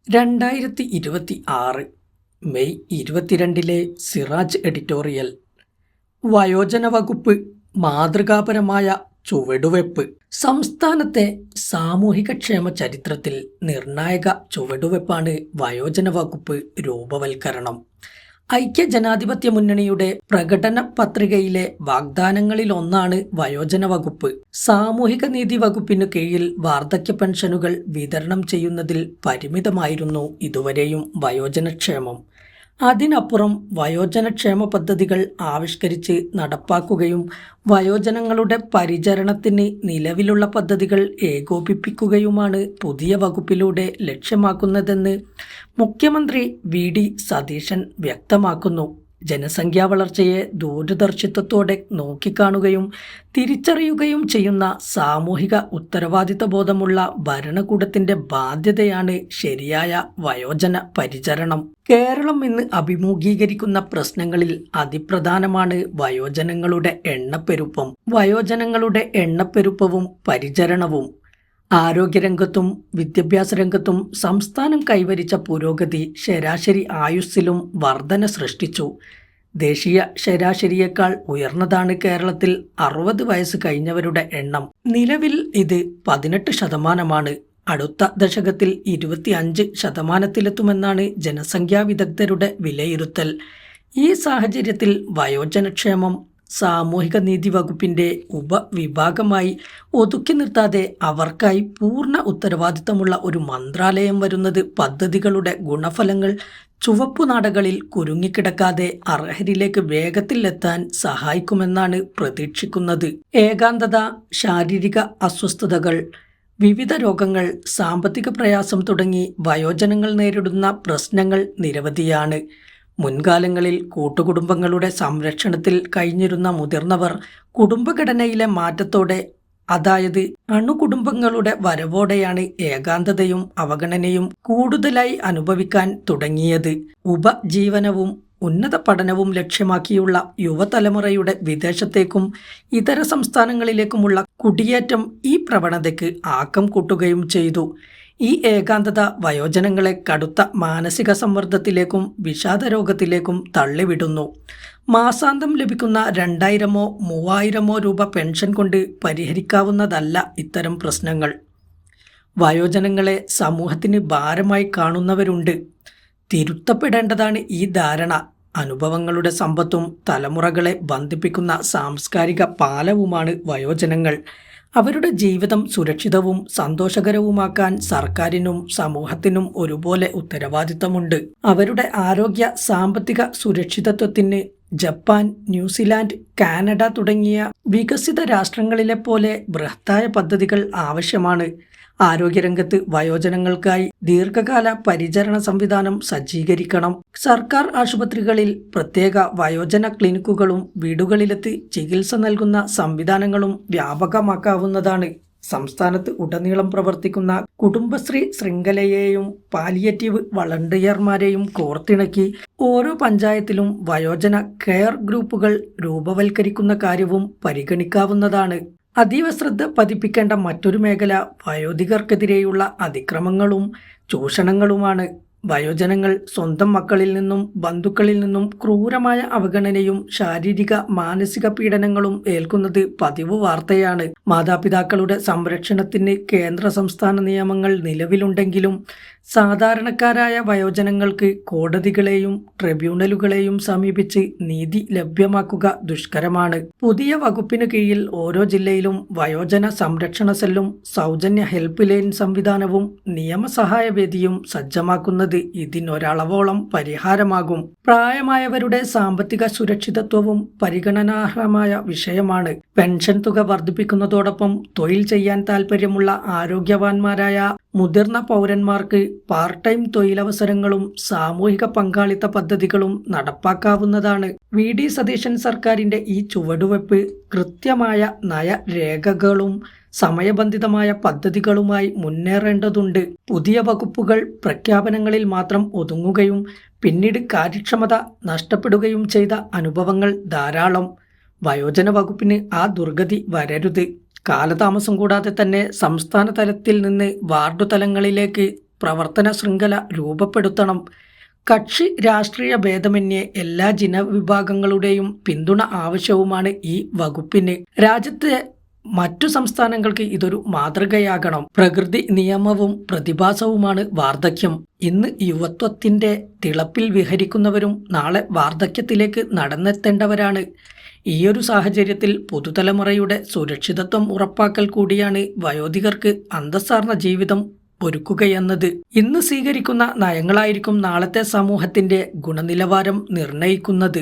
2026 May 22 Siraj editorial. വയോജന വകുപ്പ് മാതൃകാപരമായ ചുവടുവെപ്പ്. സംസ്ഥാനത്തെ സാമൂഹികക്ഷേമ ചരിത്രത്തിൽ നിർണായക ചുവടുവെപ്പാണ് വയോജന വകുപ്പ് രൂപവൽക്കരണം. ഐക്യജനാധിപത്യ മുന്നണിയുടെ പ്രകടന പത്രികയിലെ വാഗ്ദാനങ്ങളിലൊന്നാണ് വയോജന വകുപ്പ്. സാമൂഹിക നീതി വകുപ്പിനു കീഴിൽ വാർദ്ധക്യ പെൻഷനുകൾ വിതരണം ചെയ്യുന്നതിൽ പരിമിതമായിരുന്നു ഇതുവരെയും വയോജനക്ഷേമം. അതിനപ്പുറം വയോജനക്ഷേമ പദ്ധതികൾ ആവിഷ്കരിച്ച് നടപ്പാക്കുകയും വയോജനങ്ങളുടെ പരിചരണത്തിന് നിലവിലുള്ള പദ്ധതികൾ ഏകോപിപ്പിക്കുകയുമാണ് പുതിയ വകുപ്പിലൂടെ ലക്ഷ്യമാക്കുന്നതെന്ന് മുഖ്യമന്ത്രി വി.ഡി. സതീശൻ വ്യക്തമാക്കുന്നു. ജനസംഖ്യാ വളർച്ചയെ ദൂരദർശിത്വത്തോടെ നോക്കിക്കാണുകയും തിരിച്ചറിയുകയും ചെയ്യുന്ന സാമൂഹിക ഉത്തരവാദിത്തബോധമുള്ള ഭരണകൂടത്തിന്റെ ബാധ്യതയാണ് ശരിയായ വയോജന പരിചരണം. കേരളം ഇന്ന് അഭിമുഖീകരിക്കുന്ന പ്രശ്നങ്ങളിൽ അതിപ്രധാനമാണ് വയോജനങ്ങളുടെ എണ്ണപ്പെരുപ്പം. വയോജനങ്ങളുടെ എണ്ണപ്പെരുപ്പവും പരിചരണവും. ആരോഗ്യരംഗത്തും വിദ്യാഭ്യാസ രംഗത്തും സംസ്ഥാനം കൈവരിച്ച പുരോഗതി ശരാശരി ആയുസ്സിലും വർധന സൃഷ്ടിച്ചു. ദേശീയ ശരാശരിയേക്കാൾ ഉയർന്നതാണ് കേരളത്തിൽ 60 വയസ്സ് കഴിഞ്ഞവരുടെ എണ്ണം. നിലവിൽ ഇത് 18%. അടുത്ത ദശകത്തിൽ 25%-ലെത്തുമെന്നാണ് ജനസംഖ്യാ വിദഗ്ധരുടെ വിലയിരുത്തൽ. ഈ സാഹചര്യത്തിൽ വയോജനക്ഷേമം സാമൂഹിക നീതി വകുപ്പിന്റെ ഉപവിഭാഗമായി ഒതുക്കി നിർത്താതെ അവർക്കായി പൂർണ്ണ ഉത്തരവാദിത്തമുള്ള ഒരു മന്ത്രാലയം വരുന്നത് പദ്ധതികളുടെ ഗുണഫലങ്ങൾ ചുവപ്പുനാടകളിൽ കുരുങ്ങിക്കിടക്കാതെ അർഹരിലേക്ക് വേഗത്തിൽ എത്താൻ സഹായിക്കുമെന്നാണ് പ്രതീക്ഷിക്കുന്നത്. ഏകാന്തത, ശാരീരിക അസ്വസ്ഥതകൾ, വിവിധ രോഗങ്ങൾ, സാമ്പത്തിക പ്രയാസം തുടങ്ങി വയോജനങ്ങൾ നേരിടുന്ന പ്രശ്നങ്ങൾ നിരവധിയാണ്. മുൻകാലങ്ങളിൽ കൂട്ടുകുടുംബങ്ങളുടെ സംരക്ഷണത്തിൽ കഴിഞ്ഞിരുന്ന മുതിർന്നവർ കുടുംബഘടനയിലെ മാറ്റത്തോടെ, അതായത് അണുകുടുംബങ്ങളുടെ വരവോടെയാണ് ഏകാന്തതയും അവഗണനയും കൂടുതലായി അനുഭവിക്കാൻ തുടങ്ങിയത്. ഉപജീവനവും ഉന്നത പഠനവും ലക്ഷ്യമാക്കിയുള്ള യുവതലമുറയുടെ വിദേശത്തേക്കും ഇതര സംസ്ഥാനങ്ങളിലേക്കുമുള്ള കുടിയേറ്റം ഈ പ്രവണതയ്ക്ക് ആക്കം കൂട്ടുകയും ചെയ്തു. ഈ ഏകാന്തത വയോജനങ്ങളെ കടുത്ത മാനസിക സമ്മർദ്ദത്തിലേക്കും വിഷാദരോഗത്തിലേക്കും തള്ളിവിടുന്നു. മാസാന്തം ലഭിക്കുന്ന 2000-ഓ 3000-ഓ രൂപ പെൻഷൻ കൊണ്ട് പരിഹരിക്കാവുന്നതല്ല ഇത്തരം പ്രശ്നങ്ങൾ. വയോജനങ്ങളെ സമൂഹത്തിന് ഭാരമായി കാണുന്നവരുണ്ട്. തിരുത്തപ്പെടേണ്ടതാണ് ഈ ധാരണ. അനുഭവങ്ങളുടെ സമ്പത്തും തലമുറകളെ ബന്ധിപ്പിക്കുന്ന സാംസ്കാരിക പാലവുമാണ് വയോജനങ്ങൾ. അവരുടെ ജീവിതം സുരക്ഷിതവും സന്തോഷകരവുമാക്കാൻ സർക്കാരിനും സമൂഹത്തിനും ഒരുപോലെ ഉത്തരവാദിത്തമുണ്ട്. അവരുടെ ആരോഗ്യ സാമ്പത്തിക സുരക്ഷിതത്വത്തിന് ജപ്പാൻ, ന്യൂസിലാൻഡ്, കാനഡ തുടങ്ങിയ വികസിത രാഷ്ട്രങ്ങളിലെ പോലെ ബൃഹത്തായ പദ്ധതികൾ ആവശ്യമാണ്. ആരോഗ്യരംഗത്ത് വയോജനങ്ങൾക്കായി ദീർഘകാല പരിചരണ സംവിധാനം സജ്ജീകരിക്കണം. സർക്കാർ ആശുപത്രികളിൽ പ്രത്യേക വയോജന ക്ലിനിക്കുകളും വീടുകളിലെത്തി ചികിത്സ നൽകുന്ന സംവിധാനങ്ങളും വ്യാപകമാക്കാവുന്നതാണ്. സംസ്ഥാനത്ത് ഉടനീളം പ്രവർത്തിക്കുന്ന കുടുംബശ്രീ ശൃംഖലയെയും പാലിയേറ്റീവ് വളണ്ടിയർമാരെയും കോർത്തിണക്കി ഓരോ പഞ്ചായത്തിലും വയോജന കെയർ ഗ്രൂപ്പുകൾ രൂപവൽക്കരിക്കുന്ന കാര്യവും പരിഗണിക്കാവുന്നതാണ്. അതീവ ശ്രദ്ധ പതിപ്പിക്കേണ്ട മറ്റൊരു മേഖല വയോധികർക്കെതിരെയുള്ള അതിക്രമങ്ങളും ചൂഷണങ്ങളുമാണ്. വയോജനങ്ങൾ സ്വന്തം മക്കളിൽ നിന്നും ബന്ധുക്കളിൽ നിന്നും ക്രൂരമായ അവഗണനയും ശാരീരിക മാനസിക പീഡനങ്ങളും ഏൽക്കുന്നത് പതിവ് വാർത്തയാണ്. മാതാപിതാക്കളുടെ സംരക്ഷണത്തിന് കേന്ദ്ര സംസ്ഥാന നിയമങ്ങൾ നിലവിലുണ്ടെങ്കിലും സാധാരണക്കാരായ വയോജനങ്ങൾക്ക് കോടതികളെയും ട്രിബ്യൂണലുകളെയും സമീപിച്ച് നീതി ലഭ്യമാക്കുക ദുഷ്കരമാണ്. പുതിയ വകുപ്പിനു കീഴിൽ ഓരോ ജില്ലയിലും വയോജന സംരക്ഷണ സെല്ലും സൗജന്യ ഹെൽപ്പ് ലൈൻ സംവിധാനവും നിയമസഹായ വേദിയും സജ്ജമാക്കുന്നത് ഇതിനൊരളവോളം പരിഹാരമാകും. പ്രായമായവരുടെ സാമ്പത്തിക സുരക്ഷിതത്വവും പരിഗണനാർഹമായ വിഷയമാണ്. പെൻഷൻ തുക വർദ്ധിപ്പിക്കുന്നതോടൊപ്പം തൊഴിൽ ചെയ്യാൻ താൽപ്പര്യമുള്ള ആരോഗ്യവാന്മാരായ മുതിർന്ന പൗരന്മാർക്ക് പാർട്ട് ടൈം തൊഴിലവസരങ്ങളും സാമൂഹിക പങ്കാളിത്ത പദ്ധതികളും നടപ്പാക്കാവുന്നതാണ്. വി.ഡി. സതീശൻ സർക്കാരിന്റെ ഈ ചുവടുവെപ്പ് കൃത്യമായ നയരേഖകളും സമയബന്ധിതമായ പദ്ധതികളുമായി മുന്നേറേണ്ടതുണ്ട്. പുതിയ വകുപ്പുകൾ പ്രഖ്യാപനങ്ങളിൽ മാത്രം ഒതുങ്ങുകയും പിന്നീട് കാര്യക്ഷമത നഷ്ടപ്പെടുകയും ചെയ്ത അനുഭവങ്ങൾ ധാരാളം. വയോജന വകുപ്പിന് ആ ദുർഗതി വരരുത്. കാലതാമസം കൂടാതെ തന്നെ സംസ്ഥാന തലത്തിൽ നിന്ന് വാർഡു തലങ്ങളിലേക്ക് പ്രവർത്തന ശൃംഖല രൂപപ്പെടുത്തണം. കക്ഷി രാഷ്ട്രീയ ഭേദമന്യേ എല്ലാ ജനവിഭാഗങ്ങളുടെയും പിന്തുണ ആവശ്യവുമാണ് ഈ വകുപ്പിന്. രാജ്യത്തെ മറ്റു സംസ്ഥാനങ്ങൾക്ക് ഇതൊരു മാതൃകയാകണം. പ്രകൃതി നിയമവും പ്രതിഭാസവുമാണ് വാർദ്ധക്യം. ഇന്ന് യുവത്വത്തിൻ്റെ തിളപ്പിൽ വിഹരിക്കുന്നവരും നാളെ വാർദ്ധക്യത്തിലേക്ക് നടന്നെത്തേണ്ടവരാണ്. ഈയൊരു സാഹചര്യത്തിൽ പുതുതലമുറയുടെ സുരക്ഷിതത്വം ഉറപ്പാക്കൽ കൂടിയാണ് വയോധികർക്ക് അന്തസ്സാർന്ന ജീവിതം ഒരുക്കുകയെന്നത്. ഇന്ന് സ്വീകരിക്കുന്ന നയങ്ങളായിരിക്കും നാളത്തെ സമൂഹത്തിൻ്റെ ഗുണനിലവാരം നിർണ്ണയിക്കുന്നത്.